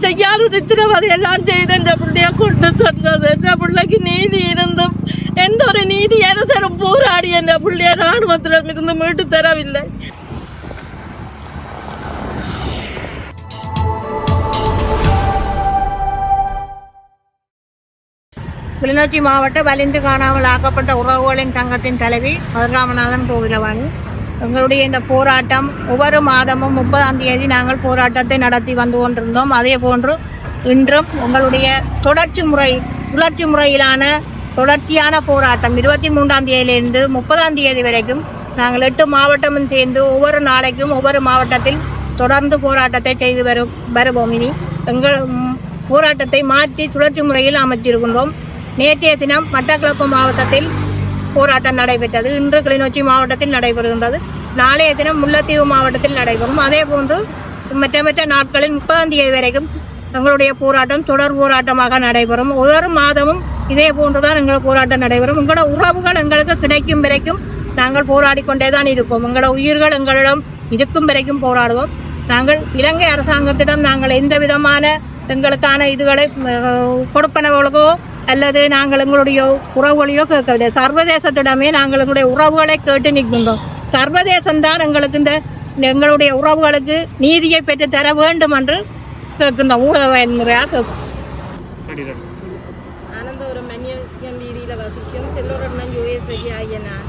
செய்யாத சித்திரவதை எல்லாம் செய்து என்ற பிள்ளைய கொண்டு சென்றது. என்ற பிள்ளைக்கு நீதி இருந்தும் எந்த ஒரு நீதி அரசரும் போராடி என்ற பிள்ளைய ராணுவத்திடமிருந்து மீட்டு தரவில்லை. கிளிநொச்சி மாவட்ட வலிந்து காணாமல் ஆக்கப்பட்ட உறவுகளின் சங்கத்தின் தலைவி மதுராமநாதன் கோவிலவாணி. எங்களுடைய இந்த போராட்டம் ஒவ்வொரு மாதமும் 30ஆம் தேதி நாங்கள் போராட்டத்தை நடத்தி வந்து கொண்டிருந்தோம். அதே போன்று இன்றும் உங்களுடைய சுழற்சி முறையிலான தொடர்ச்சியான போராட்டம் 23ஆம் தேதியிலிருந்து 30ஆம் தேதி வரைக்கும் நாங்கள் 8 மாவட்டமும் சேர்ந்து ஒவ்வொரு நாளைக்கும் ஒவ்வொரு மாவட்டத்தில் தொடர்ந்து போராட்டத்தை செய்து வருவோம். இனி எங்கள் போராட்டத்தை மாற்றி சுழற்சி முறையில் அமைச்சிருக்கின்றோம். நேற்றைய தினம் மட்டக்களப்பு மாவட்டத்தில் போராட்டம் நடைபெற்றது. இன்று கிளிநொச்சி மாவட்டத்தில் நடைபெறுகின்றது. நாளைய தினம் முல்லைத்தீவு மாவட்டத்தில் நடைபெறும். அதே போன்று மற்ற நாட்களில் 30ஆம் தேதி வரைக்கும் எங்களுடைய போராட்டம் தொடர் போராட்டமாக நடைபெறும். ஒவ்வொரு மாதமும் இதே போன்றுதான் எங்கள் போராட்டம் நடைபெறும். எங்களோட உறவுகள் எங்களுக்கு கிடைக்கும் வரைக்கும் நாங்கள் போராடி கொண்டே தான் இருப்போம். எங்களோட உயிர்கள் எங்களிடம் இருக்கும் வரைக்கும் போராடுவோம். நாங்கள் இலங்கை அரசாங்கத்திடம் நாங்கள் எந்த விதமான எங்களுக்கான இதுகளை கொடுப்பனவர்களுக்கோ அல்லது நாங்கள் எங்களுடைய உறவுகளையோ கேட்கவில்லை. சர்வதேசத்திடமே நாங்கள் எங்களுடைய உறவுகளை கேட்டு நிற்கின்றோம். சர்வதேசம்தான் எங்களுக்கு எங்களுடைய உறவுகளுக்கு நீதியை பெற்று தர வேண்டும் என்று கேட்கின்றோம். ஊடக முறையாக கேட்கும். ஆனந்தபுரம் மன்னியம் வீதியில் வசிக்கும் செல்வரட்னம் யுஎஸ்வகி ஆகிய நான்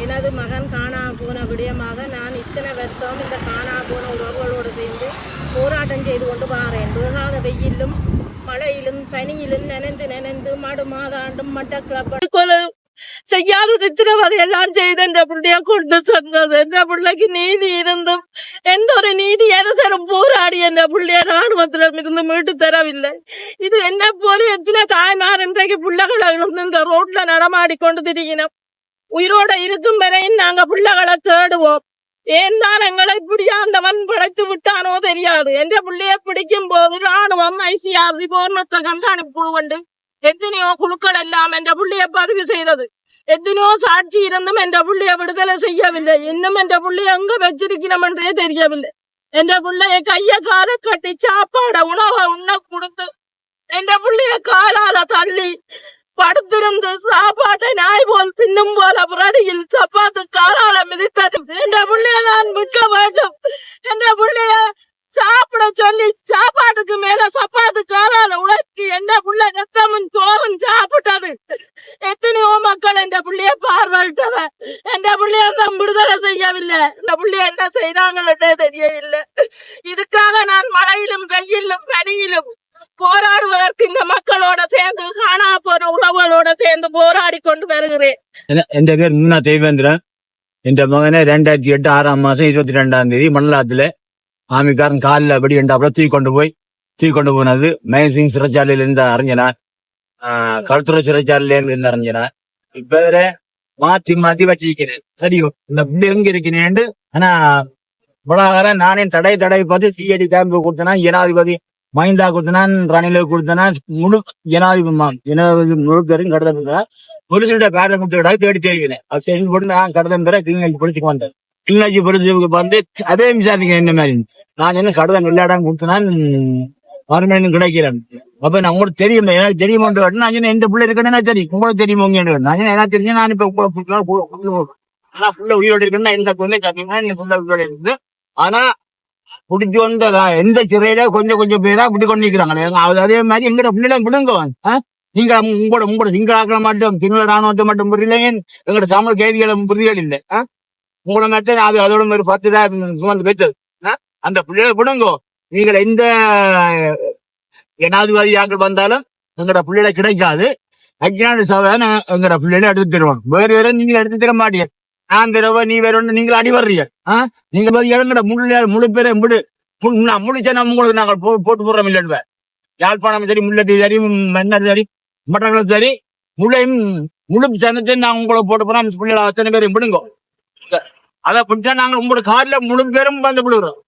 எனது மகன் காணா போன விடயமாக நான் இத்தனை வருஷம் இந்த காணா போன உறவுகளோடு சேர்ந்து போராட்டம் செய்து கொண்டு வாரேன். வேகாத வெயிலும் மழையிலும் பனியிலும் நனைந்து மாடு மாதாண்டும் மட்டக்களப்பு செய்யாத சித்திரவதை எல்லாம் செய்து என்ற பிள்ளைய கொண்டு சென்றது. என்ற பிள்ளைக்கு நீதி இருந்தும் எந்த ஒரு நீதி அரசரும் போராடி என்ற பிள்ளைய ராணுவத்திடமிருந்து மீட்டு தரவில்லை. இது என்ன போல எத்தனை தாய்மார் இன்றைக்கு பிள்ளைகளை இழந்து இந்த ரோட்ல நடமாடி கொண்டு திரிகினோம். உயிரோட இருக்கும் வரையும் நாங்க பிள்ளைகளை தேடுவோம். ஏன் தான் எங்களை இப்படியாண்டவன் படைத்து விட்டானோ தெரியாது. என்ற பிள்ளைய பிடிக்கும் போது ராணுவம் ஐசிஆர் போர்ணத்தை கண்காணிப்பு குழு கொண்டு எத்தனையோ குழுக்கள் எல்லாம் என்ற பிள்ளைய பதிவு செய்தது. எத்தனையோ சாட்சி இருந்தும் என்ற பிள்ளைய விடுதலை செய்யவில்லை. இன்னும் என்ற பிள்ளைய எங்க வச்சிருக்கிறோம் என்றே தெரியவில்லை. என்ற பிள்ளைய கைய கால கட்டி சாப்பாட உணவை உண்ண கொடுத்து என்ற பிள்ளைய காலால தள்ளி படுத்திருந்து சாப்பாட்டை நாய் போல் தின்னும் போல புரடியில் சப்பாத்து காலால மிதித்தரும். என்ற பிள்ளைய நான் விற்க வேண்டும். என்ற பிள்ளைய சாப்பிட சொல்லி சாப்பாட்டுக்கு மேல சப்பாத்து காலால உழைச்சி என்ற பிள்ளை ரத்தமும் சோறும் சாப்பிட்டது. எத்தனையோ மக்கள் என்ற பிள்ளைய பார்வையிட்டவ. என்ற பிள்ளைய தான் விடுதலை செய்யவில்லை. இந்த பிள்ளைய என்ன செய்தாங்களே தெரியவில்லை. இதுக்காக நான் மழையிலும் வெயிலும் பனியிலும் போராடுவதற்கு இந்த மக்களோட சேர்ந்து காணா போன உறவுகளோட சேர்ந்து போராடி கொண்டு வருகிறேன். என் பேர் முன்னா தேவேந்திரன். என் மகனை 2008 6ஆம் மாசம் 22ஆம் தேதி மணலாத்துல ஆமிக்காரன் காலில் அப்படி எண்டாப்புல தூக்கி கொண்டு போனது. மயன்சிங் சிறைச்சாலையில இருந்து அறிஞனார், கருத்துறை சிறைச்சாலையில இருந்து அறிஞனார். இப்ப மாத்தி வச்சிருக்கிறேன். சரியோ இந்த இப்படி எங்க இருக்கிறேன். ஆனா இவ்வளவு நானே தடை பார்த்து சிஐடி கேம்பு கொடுத்தனா, ஜனாதிபதி மஹிந்தா கொடுத்தனான், ரணில கொடுத்தனா, முழு ஜனாதிபதி முழுக்கரும் கடத்த போலீஸோட பேரை கொடுத்த தேடி தெரிவிக்கிறேன். அது தெரிஞ்சு போட்டு நான் கடத்த கிளிநொச்சி பொலிச்சுக்கு வந்தேன். கிளிநொச்சி பொலிச்சுக்கு வந்து அதே விசாரிங்க என்ன மாதிரி நான் என்ன கடத்தன் எல்லா இடம் கொடுத்தனான் மறுமையும் கிடைக்கிறேன். அப்ப நான் உங்களுக்கு தெரியும், எனக்கு தெரியுமா நான் எந்த பிள்ளை இருக்கேன்னு தெரியும், உங்களுக்கு தெரியுமோங்க நான் என்ன தெரிஞ்சு நான் இப்ப உயிரோடு இருக்கேன்னா எந்த குழந்தை கேட்டீங்கன்னா நீங்க ஃபுல்லா உயிரோடு இருக்குது. ஆனா பிடிச்சி வந்ததா எந்த சிறையில கொஞ்சம் பேரா இப்படி கொண்டு நிக்கிறாங்க. அதே மாதிரி எங்கட பிள்ளைல விடுங்க. நீங்க உங்களோட சிங்களாக்க மாட்டோம், சிங்கள ராணுவத்தை மட்டும் புரியல, எங்கட தமிழ் கைதிகளும் புரியல் இல்லை. உங்களோட மட்டும் அது அதோட மாதிரி 10 சுமந்து பெற்றது. அந்த பிள்ளைகளை விடுங்கோ. நீங்கள் எந்த ஜனாதிபதியாக்கள் வந்தாலும் எங்கட பிள்ளைகளை கிடைக்காது. அஜ்ஞான சபை எங்கட பிள்ளைகளை எடுத்து தருவாங்க. வேற நீங்க எடுத்து தர மாட்டீங்க. நான் தரவ நீ வேற ஒன்று நீங்கள் அடி வர்றீங்க. நீங்க இறங்கட முழு பேரை முடிச்சா உங்களுக்கு நாங்கள் போட்டு போடுறோம் இல்லைன்னு. யாழ்ப்பாணம் சரி, முல்லைத்தீவு சரி, மன்னர் சரி, மட்டக்களப்பு சரி, முழு சனத்தை நாங்க உங்களை போட்டு போறோம். பிள்ளைகளை அத்தனை பேரும் விடுங்க. அதை பிடிச்சா நாங்க உங்களோட காலில் முழு பேரும் வந்து விழுகிறோம்.